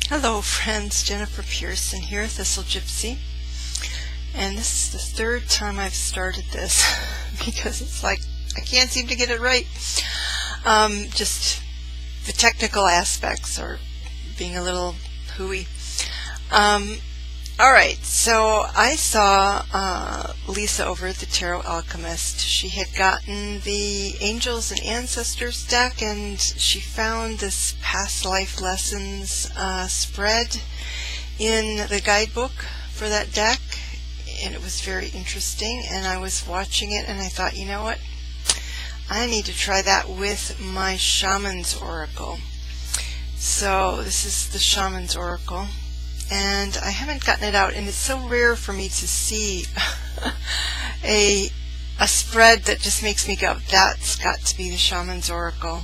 Hello friends, Jennifer Pearson here, Thistle Gypsy, and this is the third time I've started this because it's like I can't seem to get it right. Just the technical aspects are being a little hooey. Alright, so I saw Lisa over at the Tarot Alchemist. She had gotten the Angels and Ancestors deck, and she found this past life lessons spread in the guidebook for that deck, and it was very interesting, and I was watching it and I thought, you know what, I need to try that with my Shaman's Oracle. So this is the Shaman's Oracle, and I haven't gotten it out, and it's so rare for me to see a spread that just makes me go, that's got to be the Shaman's Oracle.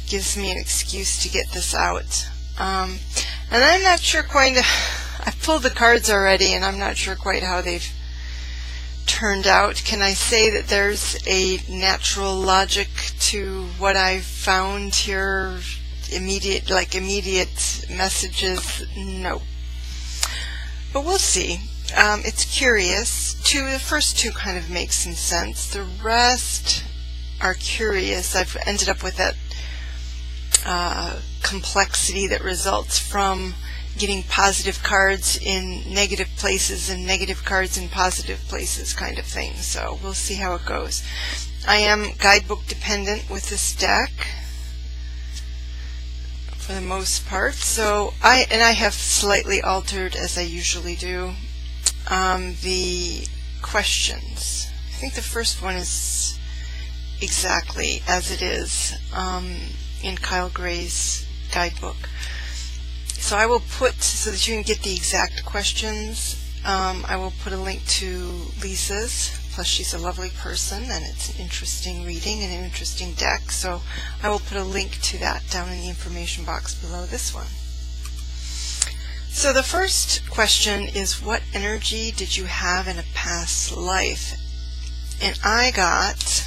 Gives me an excuse to get this out. And I'm not sure quite, I've pulled the cards already, and I'm not sure quite how they've turned out. Can I say that there's a natural logic to what I've found here? Immediate messages? No. But we'll see. It's curious. The first two kind of make some sense. The rest are curious. I've ended up with that complexity that results from getting positive cards in negative places and negative cards in positive places kind of thing. So we'll see how it goes. I am guidebook dependent with this deck for the most part. So I have slightly altered, as I usually do, the questions. I think the first one is exactly as it is in Kyle Gray's guidebook. So I will put, so that you can get the exact questions, I will put a link to Lisa's. Plus she's a lovely person, and it's an interesting reading and an interesting deck, so I will put a link to that down in the information box below this one. So the first question is, what energy did you have in a past life? And I got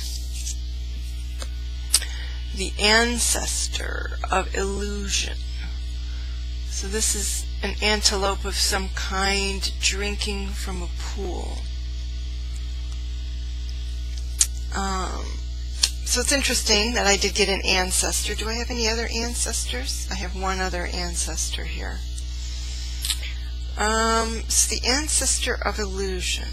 the Ancestor of Illusion. So this is an antelope of some kind drinking from a pool. So it's interesting that I did get an ancestor. Do I have any other ancestors? I have one other ancestor here. It's the Ancestor of Illusion.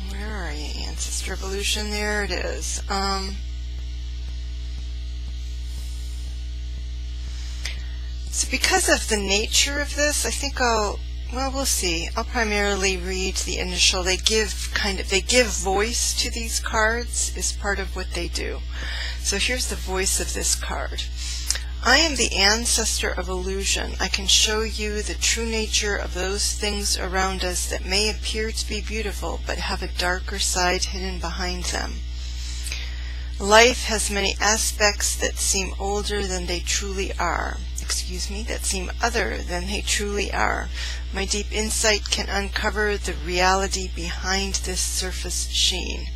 Where are you, Ancestor of Illusion? There it is. So because of the nature of this, I think we'll see. I'll primarily read the initial. They give voice to these cards is part of what they do. So here's the voice of this card. I am the Ancestor of Illusion. I can show you the true nature of those things around us that may appear to be beautiful but have a darker side hidden behind them. Life has many aspects that seem older than they truly are. That seem other than they truly are. My deep insight can uncover the reality behind this surface sheen.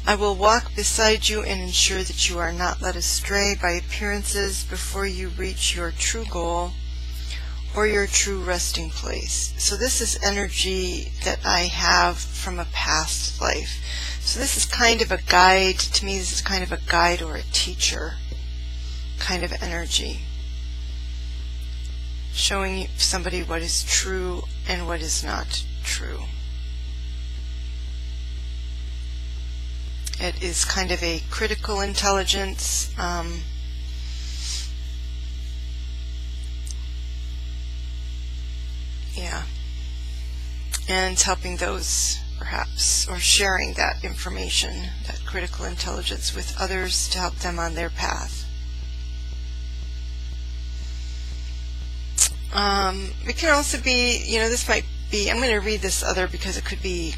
I will walk beside you and ensure that you are not led astray by appearances before you reach your true goal or your true resting place. So this is energy that I have from a past life. So this is kind of a guide. To me, this is kind of a guide or a teacher kind of energy, showing somebody what is true and what is not true. It is kind of a critical intelligence, and helping those perhaps, or sharing that information, that critical intelligence, with others to help them on their path. It can also be, this might be, I'm going to read this other because it could be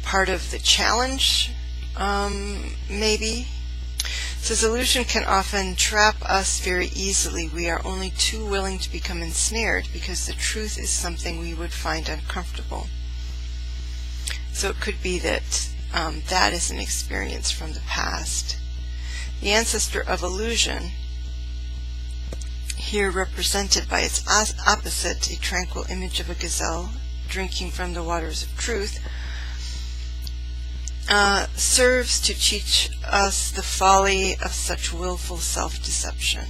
part of the challenge, maybe. It says, illusion can often trap us very easily. We are only too willing to become ensnared because the truth is something we would find uncomfortable. So it could be that that is an experience from the past. The ancestor of illusion, here represented by its opposite, a tranquil image of a gazelle drinking from the waters of truth, serves to teach us the folly of such willful self-deception.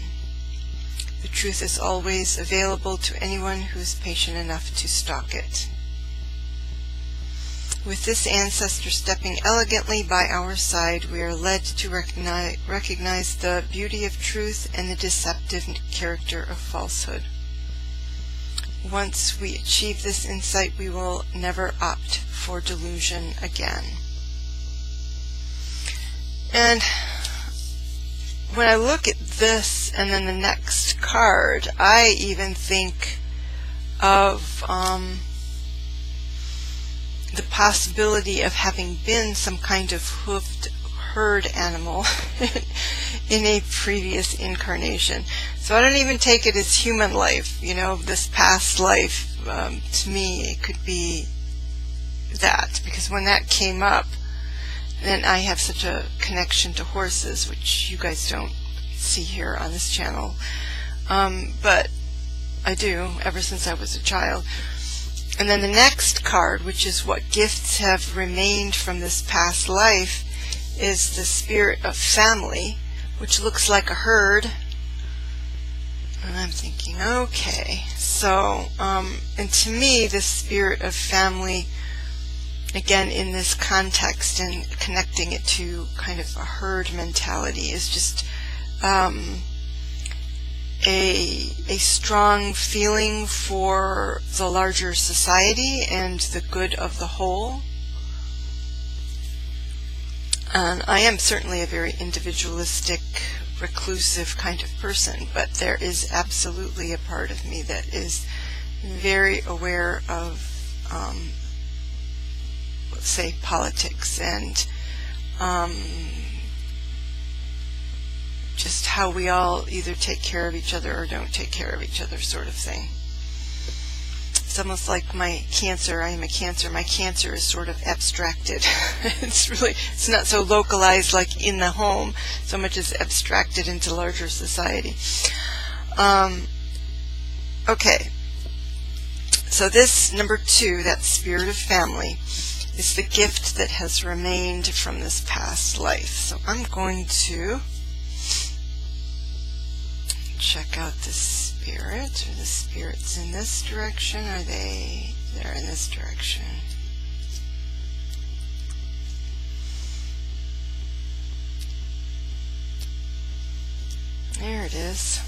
The truth is always available to anyone who is patient enough to stalk it. With this ancestor stepping elegantly by our side, we are led to recognize the beauty of truth and the deceptive character of falsehood. Once we achieve this insight, we will never opt for delusion again. And when I look at this and then the next card, I even think of the possibility of having been some kind of hoofed herd animal in a previous incarnation. So I don't even take it as human life, this past life. To me, it could be that, because when that came up, then I have such a connection to horses, which you guys don't see here on this channel. But I do, ever since I was a child. And then the next card, which is what gifts have remained from this past life, is the spirit of family, which looks like a herd. And I'm thinking, okay, so, and to me, the spirit of family, again, in this context and connecting it to kind of a herd mentality, is just a strong feeling for the larger society and the good of the whole. And I am certainly a very individualistic, reclusive kind of person, but there is absolutely a part of me that is very aware of, let's say, politics and just how we all either take care of each other or don't take care of each other, sort of thing. It's almost like my cancer. I am a cancer. My cancer is sort of abstracted. It's not so localized like in the home, so much as abstracted into larger society. Okay. So this number 2, that spirit of family, is the gift that has remained from this past life. So I'm going to check out the spirit. Are the spirits in this direction? Are they? They're in this direction. There it is.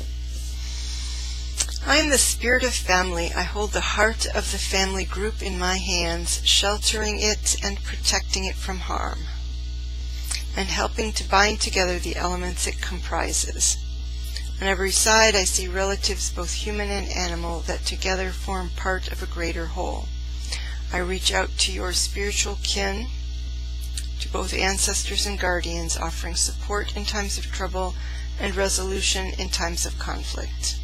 I am the spirit of family. I hold the heart of the family group in my hands, sheltering it and protecting it from harm, and helping to bind together the elements it comprises. On every side I see relatives, both human and animal, that together form part of a greater whole. I reach out to your spiritual kin, to both ancestors and guardians, offering support in times of trouble and resolution in times of conflict.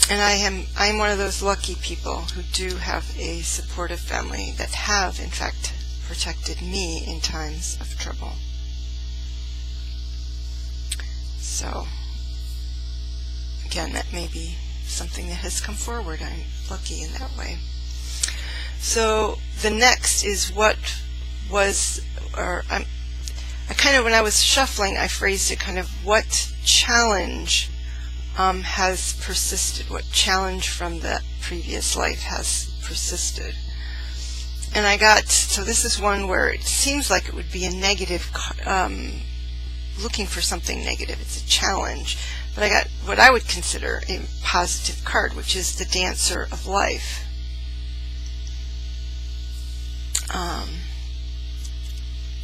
And I am one of those lucky people who do have a supportive family that have, in fact, protected me in times of trouble. So, again, that may be something that has come forward. I'm lucky in that way. So, the next is what was, I kind of, when I was shuffling, I phrased it kind of, what challenge has persisted, what challenge from that previous life has persisted. And I got, so this is one where it seems like it would be a negative, looking for something negative. It's a challenge. But I got what I would consider a positive card, which is the Dancer of Life.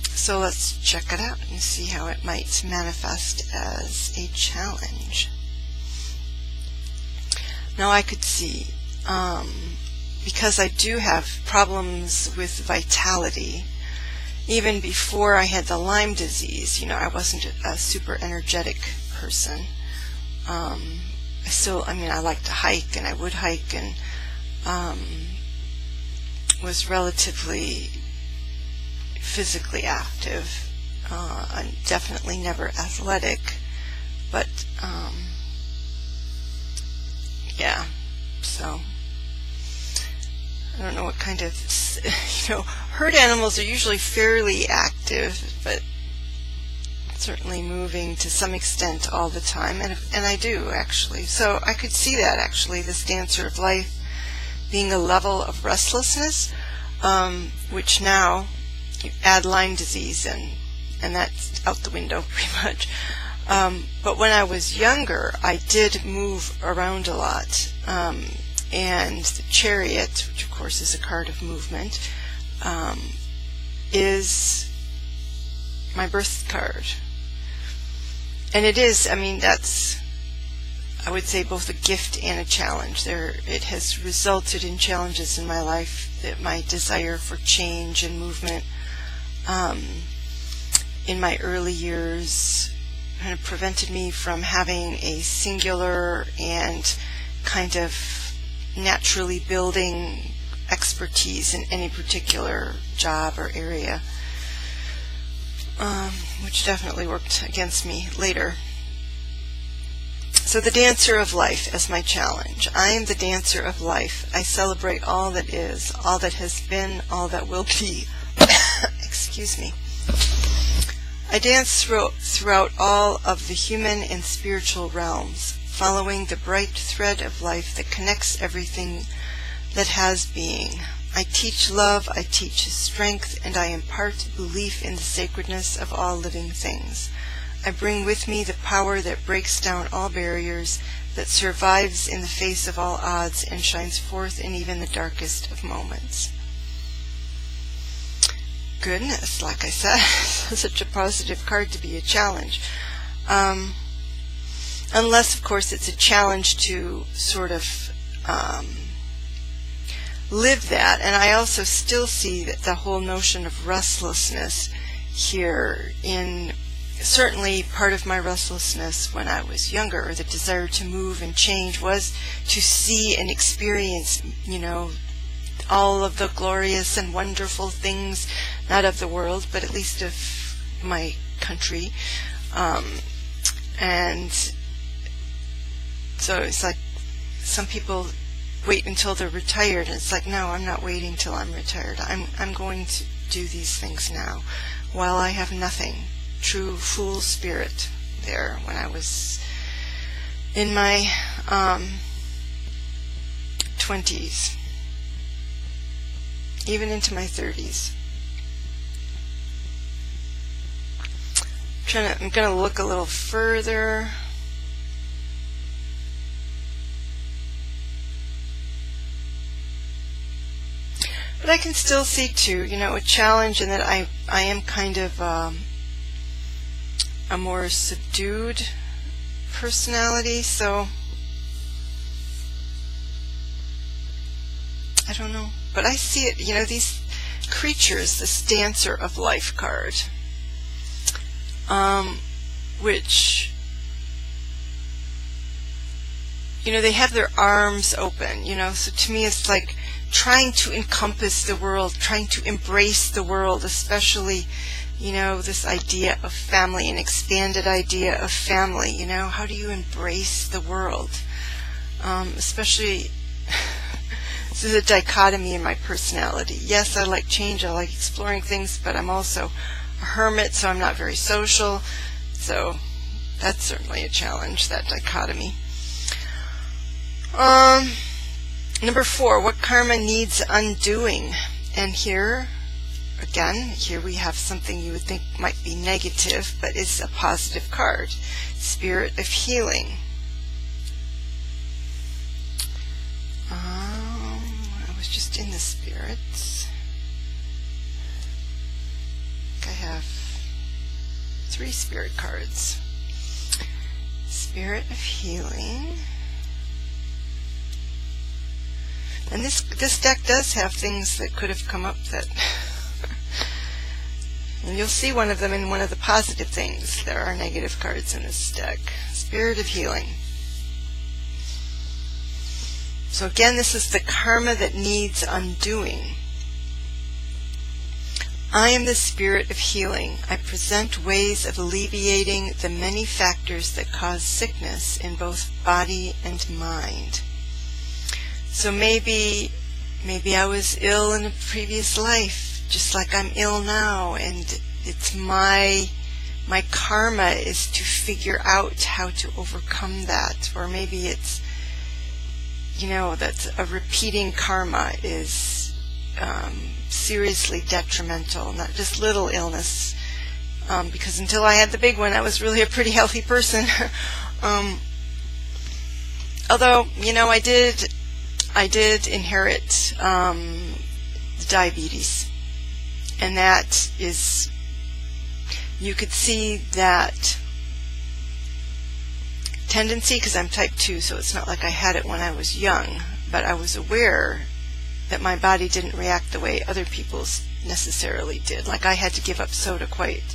So let's check it out and see how it might manifest as a challenge. Now I could see, because I do have problems with vitality, even before I had the Lyme disease, I wasn't a super energetic person. I like to hike, and I would hike, and was relatively physically active. I'm definitely never athletic, but yeah, so I don't know what kind of, herd animals are usually fairly active, but certainly moving to some extent all the time, and I do actually. So I could see that actually, this dancer of life being a level of restlessness, which now you add Lyme disease and that's out the window pretty much. But when I was younger, I did move around a lot, and the Chariot, which of course is a card of movement, is my birth card. And it is, that's, I would say, both a gift and a challenge. It has resulted in challenges in my life, that my desire for change and movement in my early years kind of prevented me from having a singular and kind of naturally building expertise in any particular job or area, which definitely worked against me later. So the dancer of life as my challenge. I am the dancer of life. I celebrate all that is, all that has been, all that will be. Excuse me. I dance throughout all of the human and spiritual realms, following the bright thread of life that connects everything that has being. I teach love, I teach strength, and I impart belief in the sacredness of all living things. I bring with me the power that breaks down all barriers, that survives in the face of all odds, and shines forth in even the darkest of moments. Goodness, like I said, such a positive card to be a challenge. Unless, of course, it's a challenge to sort of live that. And I also still see that the whole notion of restlessness here in certainly part of my restlessness when I was younger, or the desire to move and change, was to see and experience, all of the glorious and wonderful things, not of the world, but at least of my country. And so it's like some people wait until they're retired, and it's like, no, I'm not waiting till I'm retired. I'm going to do these things now while I have nothing. True fool spirit there when I was in my 20s, even into my 30s. I'm going to look a little further. But I can still see too, a challenge in that I am kind of a more subdued personality, so I don't know. But I see it, these creatures, this dancer of life card, which, they have their arms open, so to me it's like trying to encompass the world, trying to embrace the world, especially, this idea of family, an expanded idea of family, how do you embrace the world? Especially, this is a dichotomy in my personality. Yes, I like change, I like exploring things, but I'm also a hermit, so I'm not very social. So that's certainly a challenge, that dichotomy. Number 4, what karma needs undoing? And here we have something you would think might be negative, but is a positive card. Spirit of healing. I was just in the spirits. I think I have 3 spirit cards. Spirit of healing. And this deck does have things that could have come up that... and you'll see one of them in one of the positive things. There are negative cards in this deck. Spirit of healing. So again, this is the karma that needs undoing. I am the spirit of healing. I present ways of alleviating the many factors that cause sickness in both body and mind. So maybe I was ill in a previous life, just like I'm ill now, and it's my karma is to figure out how to overcome that. Or maybe it's, that a repeating karma is seriously detrimental, not just little illness, because until I had the big one, I was really a pretty healthy person. Although, I did inherit diabetes, and that is, you could see that tendency, because I'm type 2, so it's not like I had it when I was young, but I was aware that my body didn't react the way other people's necessarily did. Like I had to give up soda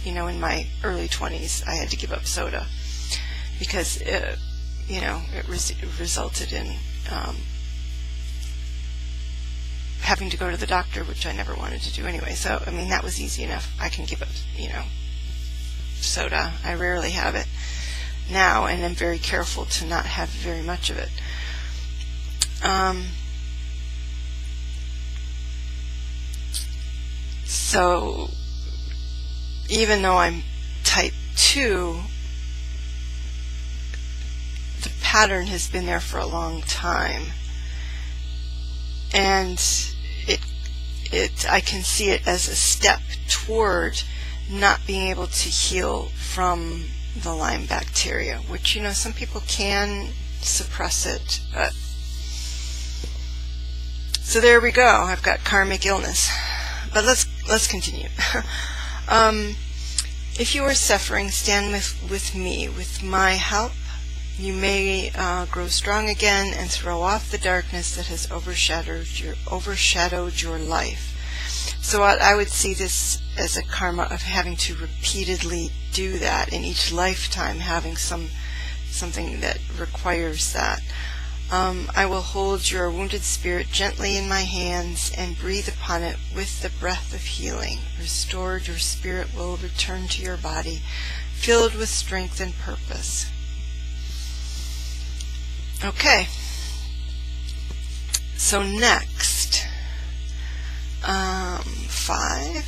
in my early 20s, I had to give up soda because, it resulted in having to go to the doctor, which I never wanted to do anyway. So, that was easy enough. I can give up, soda. I rarely have it now, and I'm very careful to not have very much of it. So, even though I'm type 2, the pattern has been there for a long time. And I can see it as a step toward not being able to heal from the Lyme bacteria, which, some people can suppress it. But so there we go. I've got karmic illness. But let's continue. If you are suffering, stand with me. With my help, you may grow strong again and throw off the darkness that has overshadowed your life. So I would see this as a karma of having to repeatedly do that in each lifetime, having something that requires that. I will hold your wounded spirit gently in my hands and breathe upon it with the breath of healing. Restored, your spirit will return to your body, filled with strength and purpose. Okay. So next, 5.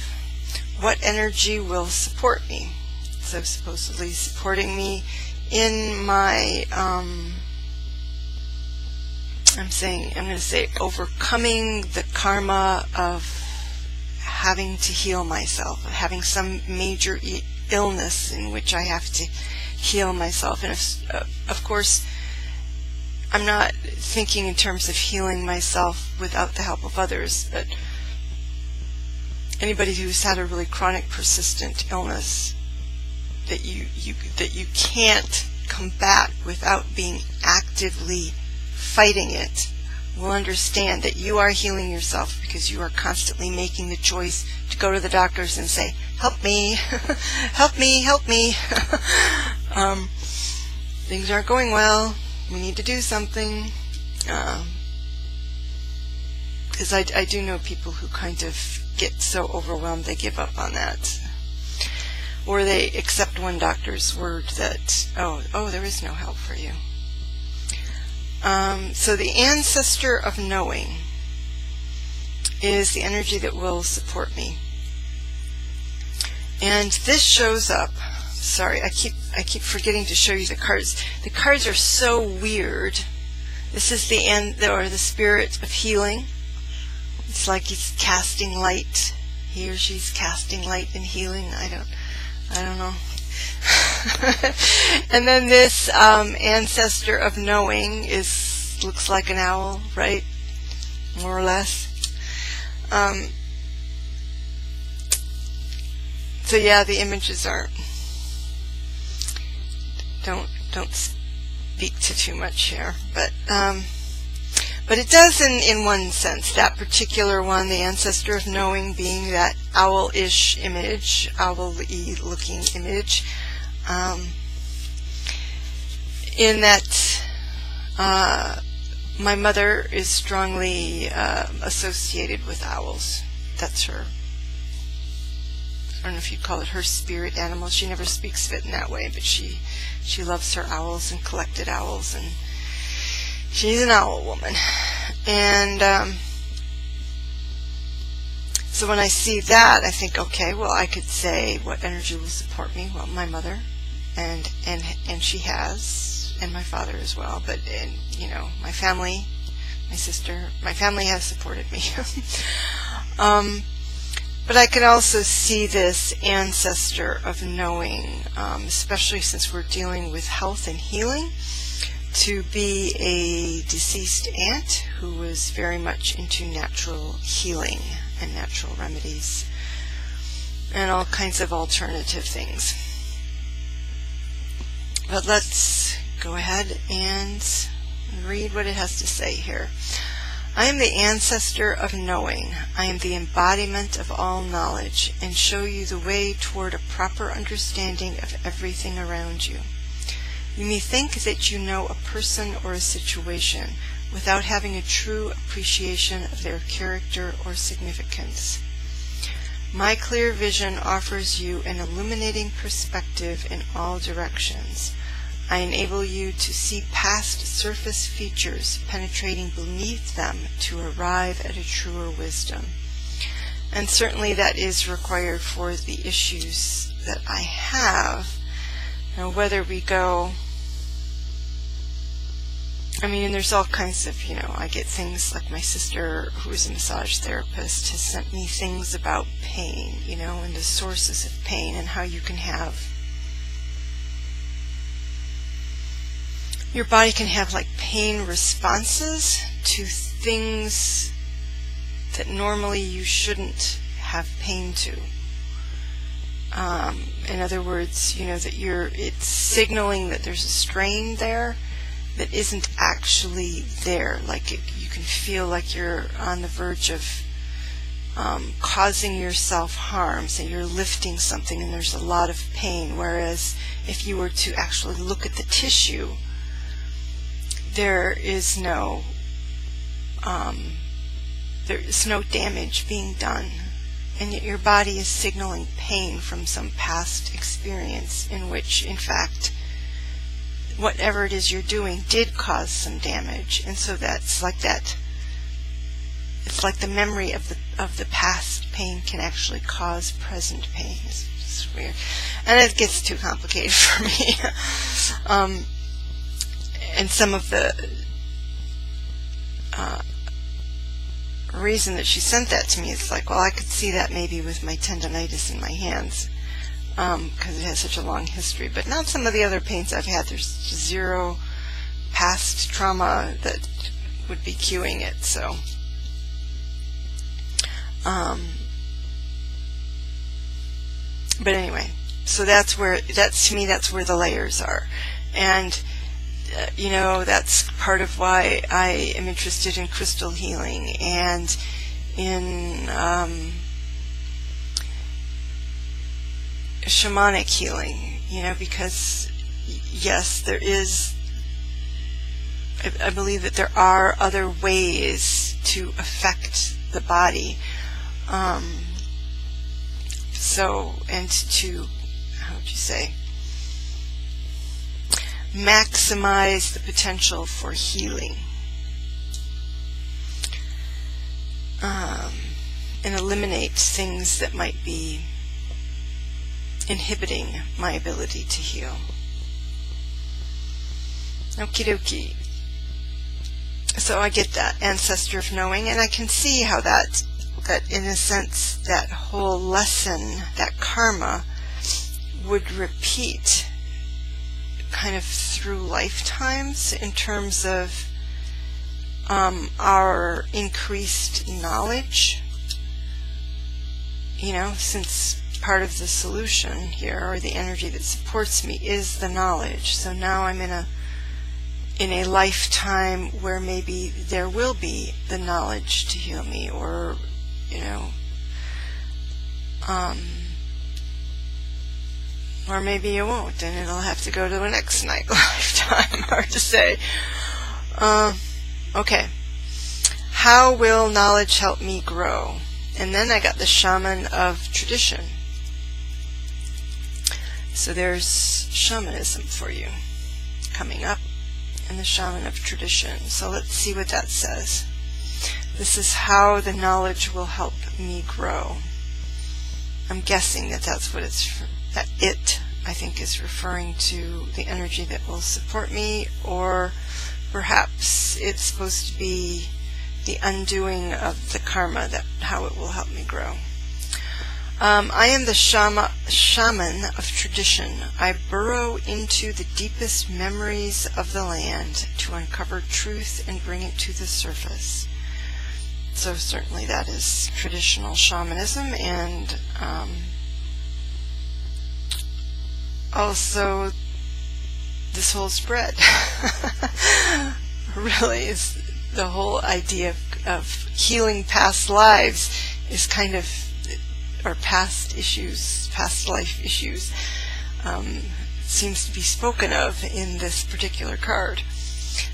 What energy will support me? So supposedly supporting me in my I'm going to say overcoming the karma of having to heal myself, of having some major illness in which I have to heal myself. And of course, I'm not thinking in terms of healing myself without the help of others, but anybody who's had a really chronic, persistent illness that you can't combat without being actively fighting it will understand that you are healing yourself because you are constantly making the choice to go to the doctors and say, help me, help me, help me. Things aren't going well. We need to do something. Because I do know people who kind of get so overwhelmed they give up on that. Or they accept one doctor's word that, oh, there is no help for you. So the ancestor of knowing is the energy that will support me. And this shows up. Sorry, I keep forgetting to show you the cards. The cards are so weird. This is the spirit of healing. It's like he's casting light. He or she's casting light and healing. I don't know. And then this ancestor of knowing looks like an owl, right? More or less. So yeah, the images don't speak to too much here, but it does in one sense. That particular one, the ancestor of knowing, being that owl-ish image, owl-y looking image, in that my mother is strongly associated with owls. That's her I don't know if you'd call it her spirit animal. She never speaks of it in that way, but she loves her owls and collected owls, and she's an owl woman. And so when I see that, I think, okay, well, I could say what energy will support me. Well, my mother, and she has, and my father as well. But my family, my sister, my family has supported me. But I can also see this ancestor of knowing, especially since we're dealing with health and healing, to be a deceased aunt who was very much into natural healing and natural remedies and all kinds of alternative things. But let's go ahead and read what it has to say here. I am the ancestor of knowing. I am the embodiment of all knowledge, and show you the way toward a proper understanding of everything around you. You may think that you know a person or a situation without having a true appreciation of their character or significance. My clear vision offers you an illuminating perspective in all directions. I enable you to see past surface features, penetrating beneath them to arrive at a truer wisdom. And certainly that is required for the issues that I have. Now, whether we go, and there's all kinds of, I get things like my sister, who is a massage therapist, has sent me things about pain, and the sources of pain, and how you can have, your body can have like pain responses to things that normally you shouldn't have pain to. In other words, that it's signaling that there's a strain there that isn't actually there. Like you can feel like you're on the verge of causing yourself harm. So you're lifting something and there's a lot of pain. Whereas if you were to actually look at the tissue, there is no damage being done, and yet your body is signaling pain from some past experience in which, in fact, whatever it is you're doing did cause some damage. And so that's like that. It's like the memory of the past pain can actually cause present pain. It's weird, and it gets too complicated for me. And some of the reason that she sent that to me is like, well, I could see that maybe with my tendonitis in my hands, because it has such a long history. But not some of the other pains I've had. There's zero past trauma that would be cueing it. So, but anyway, so that's where the layers are, and that's part of why I am interested in crystal healing and in shamanic healing, because yes, there is, I believe that there are other ways to affect the body, and to, how would you say, maximize the potential for healing, and eliminate things that might be inhibiting my ability to heal. Okie dokie. So I get that ancestor of knowing, and I can see how that in a sense, that whole lesson, that karma, would repeat kind of through lifetimes in terms of our increased knowledge, since part of the solution here, or the energy that supports me, is the knowledge. So now I'm in a lifetime where maybe there will be the knowledge to heal me, or or maybe it won't, and it'll have to go to the next lifetime. Hard to say. Okay. How will knowledge help me grow? And then I got the shaman of tradition. So there's shamanism for you coming up, and the shaman of tradition. So let's see what that says. This is how the knowledge will help me grow. I'm guessing that that's what I think is referring to the energy that will support me, or perhaps it's supposed to be the undoing of the karma, that how it will help me grow. I am the shaman of tradition. I burrow into the deepest memories of the land to uncover truth and bring it to the surface. So certainly that is traditional shamanism, and also this whole spread really is the whole idea of healing past lives is kind of, or past life issues, seems to be spoken of in this particular card.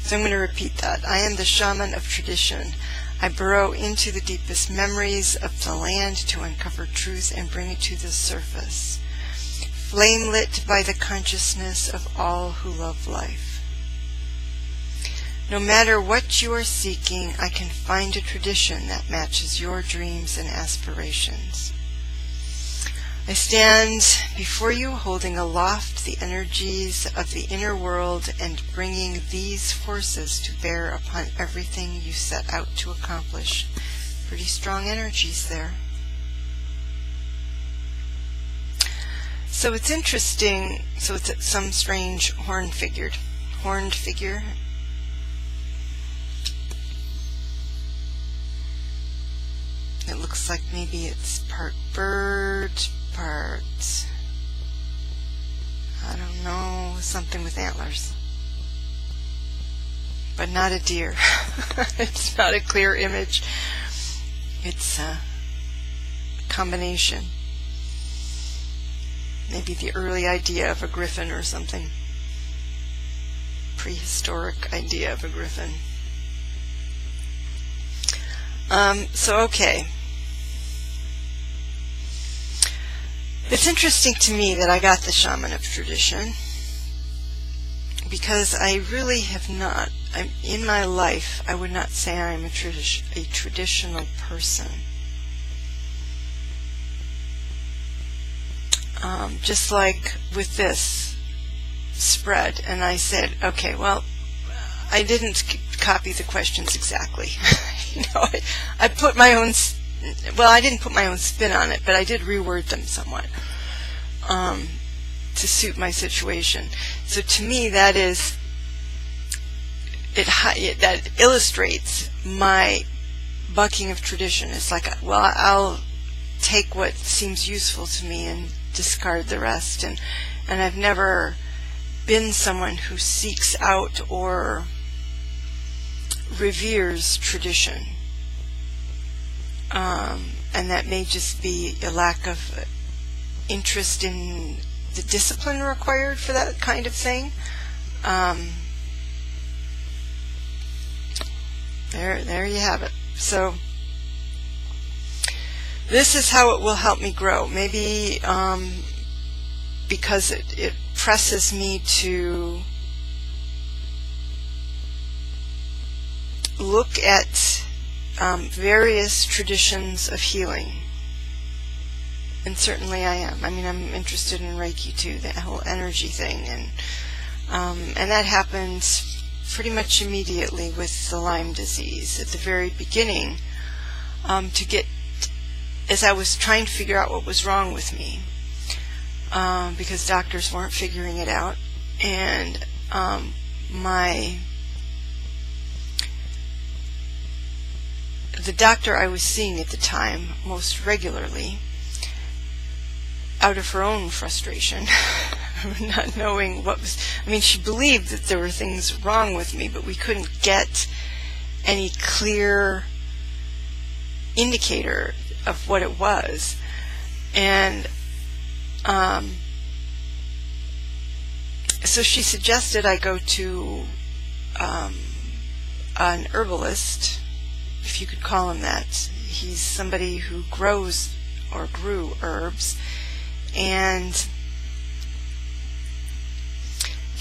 So I'm going to repeat that. I am the shaman of tradition. I burrow into the deepest memories of the land to uncover truth and bring it to the surface, flame lit by the consciousness of all who love life. No matter what you are seeking, I can find a tradition that matches your dreams and aspirations. I stand before you holding aloft the energies of the inner world and bringing these forces to bear upon everything you set out to accomplish. Pretty strong energies there. So it's interesting, so it's some strange horned figure. It looks like maybe it's part bird, part, I don't know, something with antlers. But not a deer. It's not a clear image. It's a combination. Maybe the early idea of a griffin or something. Prehistoric idea of a griffin. Okay. It's interesting to me that I got the shaman of tradition, because I really have not, in my life, I would not say I'm a traditional person. Just like with this spread, and I said, okay, well, I didn't copy the questions exactly. I put my own, well, I didn't put my own spin on it, but I did reword them somewhat to suit my situation. So to me, that is, that illustrates my bucking of tradition. It's like, well, I'll take what seems useful to me and discard the rest. And I've never been someone who seeks out or reveres tradition. And that may just be a lack of interest in the discipline required for that kind of thing. There you have it. So this is how it will help me grow. Maybe because it presses me to look at various traditions of healing. And certainly I am. I mean, I'm interested in Reiki too, that whole energy thing. And that happens pretty much immediately with the Lyme disease. At the very beginning, as I was trying to figure out what was wrong with me, because doctors weren't figuring it out, and the doctor I was seeing at the time most regularly, out of her own frustration, not knowing what was, I mean, she believed that there were things wrong with me, but we couldn't get any clear indicator of what it was. And so she suggested I go to an herbalist, if you could call him that. He's somebody who grows or grew herbs, and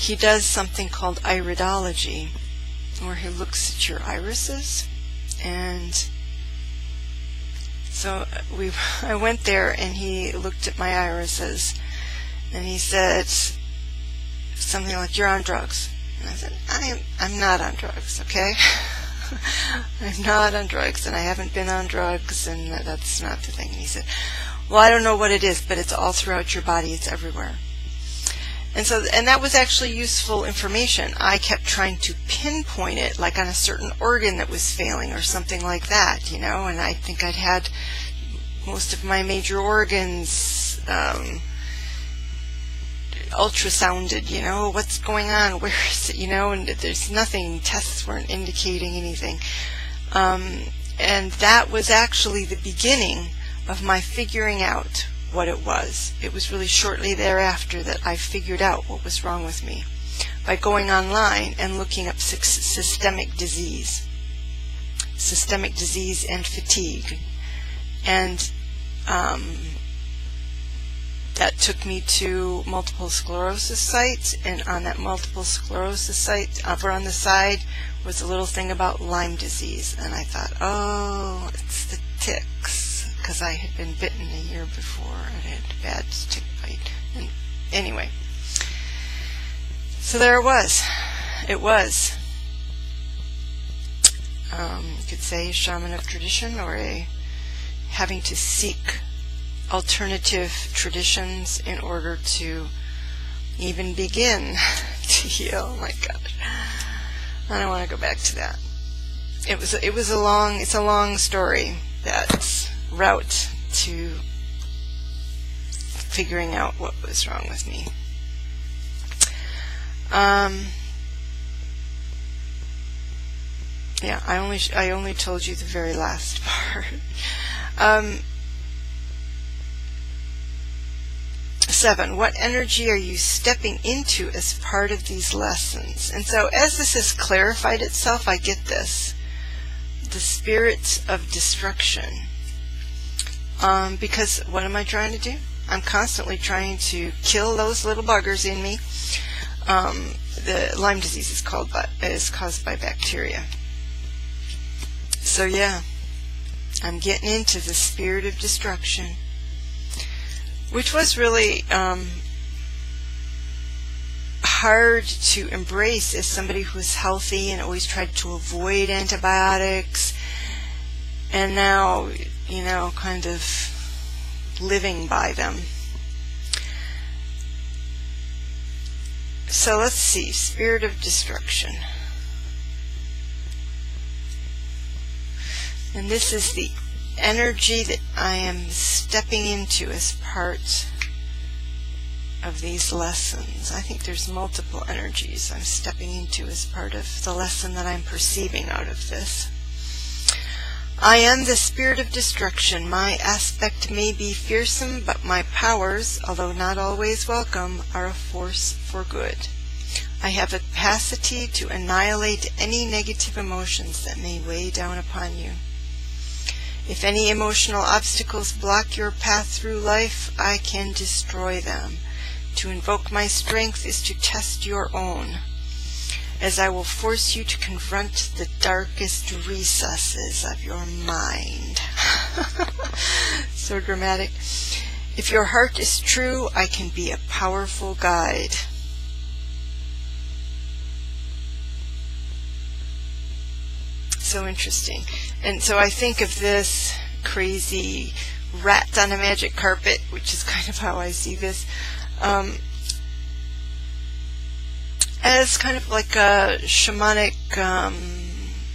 he does something called iridology, where he looks at your irises. And so I went there, and he looked at my irises, and he said something like, "You're on drugs." And I said, I'm not on drugs, okay? I'm not on drugs, and I haven't been on drugs, and that's not the thing. And he said, "Well, I don't know what it is, but it's all throughout your body. It's everywhere." And that was actually useful information. I kept trying to pinpoint it, like on a certain organ that was failing or something like that, you know. And I think I'd had most of my major organs ultrasounded, you know, what's going on, where is it, you know, and there's nothing, tests weren't indicating anything. And that was actually the beginning of my figuring out what it was. It was really shortly thereafter that I figured out what was wrong with me by going online and looking up systemic disease and fatigue. And that took me to multiple sclerosis site, and on that multiple sclerosis site, over on the side, was a little thing about Lyme disease. And I thought, oh, it's the ticks, because I had been bitten a year before. I had a bad tick bite. And anyway, so there it was. It was, you could say, a shaman of tradition, or having to seek alternative traditions in order to even begin to heal. Oh my gosh, I don't want to go back to that. It's a long story, that route to figuring out what was wrong with me. Yeah, I only told you the very last part. 7. What energy are you stepping into as part of these lessons? And so as this has clarified itself, I get this. The spirits of destruction. Because what am I trying to do? I'm constantly trying to kill those little buggers in me. The Lyme disease is caused by bacteria. So yeah, I'm getting into the spirit of destruction, which was really hard to embrace as somebody who was healthy and always tried to avoid antibiotics, and now, you know, kind of living by them. So let's see, spirit of destruction. And this is the energy that I am stepping into as part of these lessons. I think there's multiple energies I'm stepping into as part of the lesson that I'm perceiving out of this. I am the spirit of destruction. My aspect may be fearsome, but my powers, although not always welcome, are a force for good. I have a capacity to annihilate any negative emotions that may weigh down upon you. If any emotional obstacles block your path through life, I can destroy them. To invoke my strength is to test your own, as I will force you to confront the darkest recesses of your mind. So dramatic. If your heart is true, I can be a powerful guide. So interesting. And so I think of this crazy rat on a magic carpet, which is kind of how I see this, as kind of like a shamanic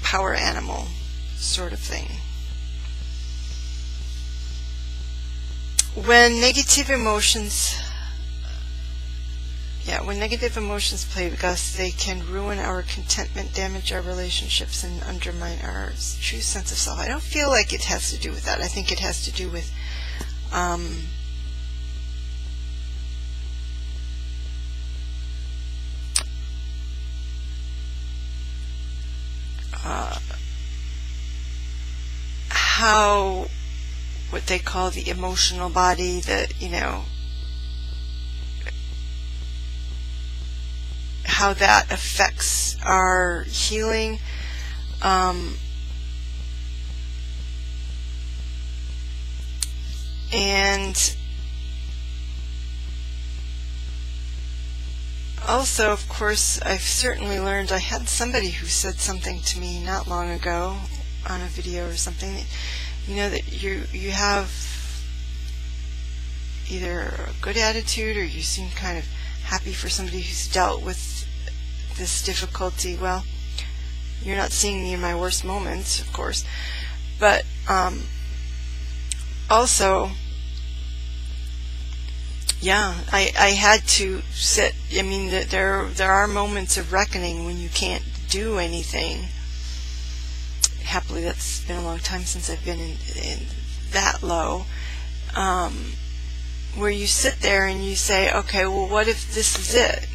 power animal sort of thing. When negative emotions play with us, they can ruin our contentment, damage our relationships, and undermine our true sense of self. I don't feel like it has to do with that. I think it has to do with how, what they call the emotional body, that, you know, how that affects our healing. And also, of course, I've certainly learned, I had somebody who said something to me not long ago on a video or something, that you have either a good attitude or you seem kind of happy for somebody who's dealt with this difficulty. Well, you're not seeing me in my worst moments, of course, but also, yeah, I had to sit. I mean, there are moments of reckoning when you can't do anything. Happily, that's been a long time since I've been in that low, where you sit there and you say, okay, well, what if this is it?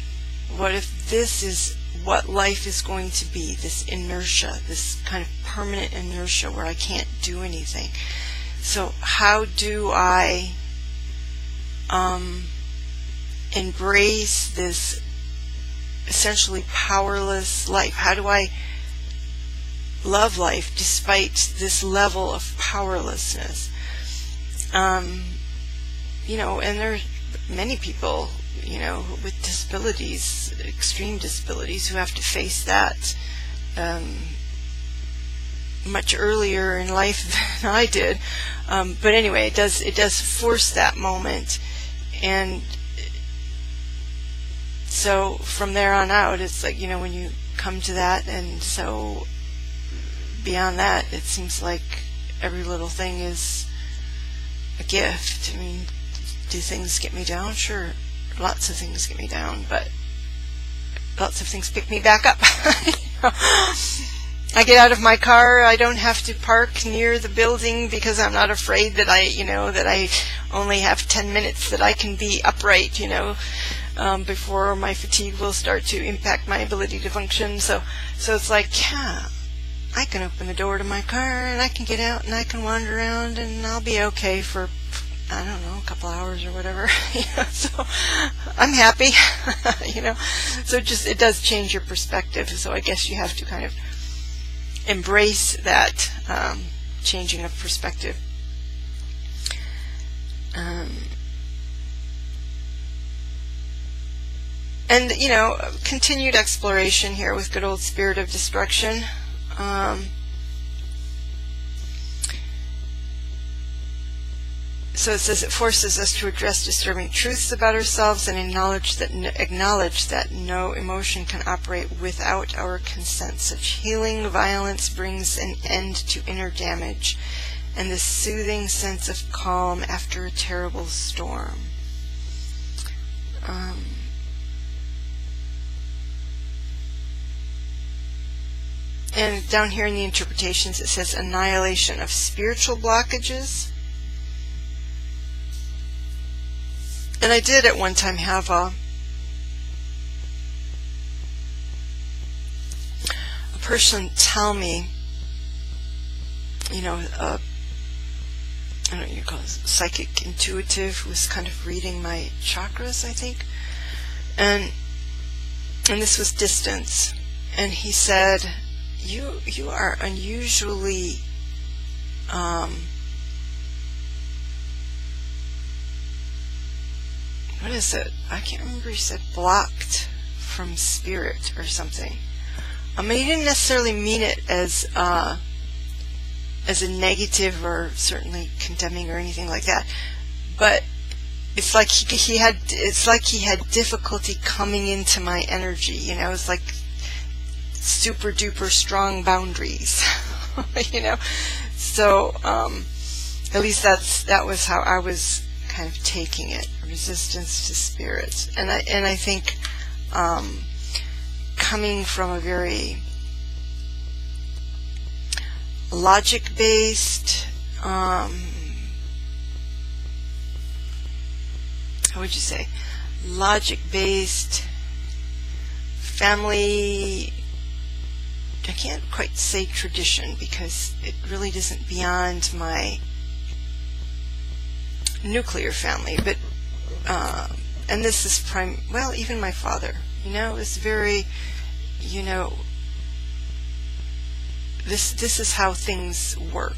What if this is what life is going to be, this inertia, this kind of permanent inertia where I can't do anything? So how do I embrace this essentially powerless life? How do I love life despite this level of powerlessness? And there are many people, with disabilities, extreme disabilities, who have to face that much earlier in life than I did. But anyway, it does force that moment, and so from there on out, it's like, when you come to that, and so beyond that, it seems like every little thing is a gift. I mean, do things get me down? Sure, lots of things get me down, but lots of things pick me back up. I get out of my car, I don't have to park near the building because I'm not afraid that I only have 10 minutes that I can be upright, before my fatigue will start to impact my ability to function. So it's like, yeah, I can open the door to my car and I can get out and I can wander around and I'll be okay for, I don't know, a couple hours or whatever. So I'm happy. So it does change your perspective. So I guess you have to kind of embrace that changing of perspective. And continued exploration here with good old Spirit of Destruction. So it says it forces us to address disturbing truths about ourselves and acknowledge that no emotion can operate without our consent. Such healing violence brings an end to inner damage and the soothing sense of calm after a terrible storm. And down here in the interpretations it says annihilation of spiritual blockages. And I did at one time have a person tell me, I don't know what you call it, psychic intuitive, who was kind of reading my chakras, I think. And this was distance. And he said, you are unusually what is it? I can't remember. He said blocked from spirit or something. I mean, he didn't necessarily mean it as a negative or certainly condemning or anything like that. But it's like he had difficulty coming into my energy. It's like super duper strong boundaries. So at least that was how I was kind of taking it. Resistance to spirits. And I think coming from a very logic-based, how would you say, logic-based family, I can't quite say tradition because it really isn't beyond my nuclear family, but and this is even my father, You know, it's very, you know, this is how things work.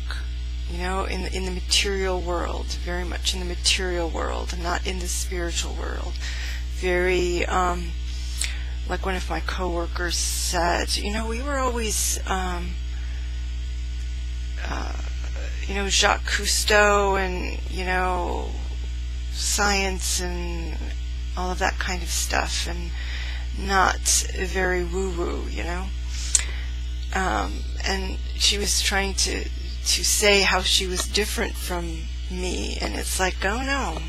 You know, in the material world, very much in the material world, and not in the spiritual world. Very, like one of my coworkers said, you know, we were always, you know, Jacques Cousteau and, you know, science and all of that kind of stuff, and not very woo-woo, you know. And she was trying to say how she was different from me, and it's like, oh no,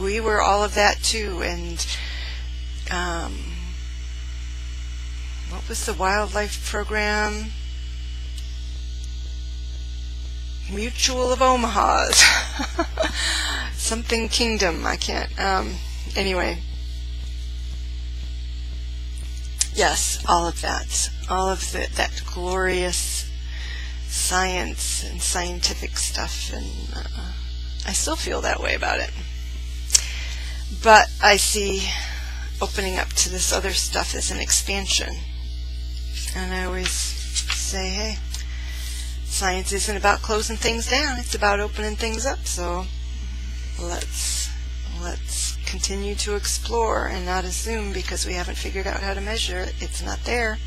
we were all of that too. And what was the wildlife program? Mutual of Omaha's. Something Kingdom, I can't, anyway. Yes, all of that. All of that glorious science and scientific stuff, and I still feel that way about it. But I see opening up to this other stuff as an expansion. And I always say, hey, science isn't about closing things down, it's about opening things up. So let's continue to explore and not assume because we haven't figured out how to measure it, it's not there.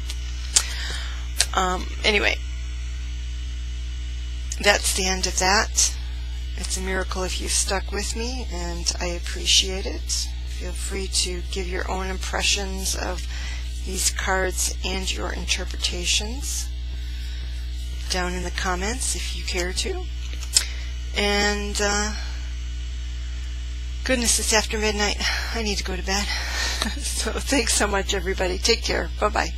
Anyway, that's the end of that. It's a miracle if you've stuck with me, and I appreciate it. Feel free to give your own impressions of these cards and your interpretations down in the comments if you care to. And goodness, it's after midnight. I need to go to bed. So thanks so much, everybody. Take care. Bye-bye.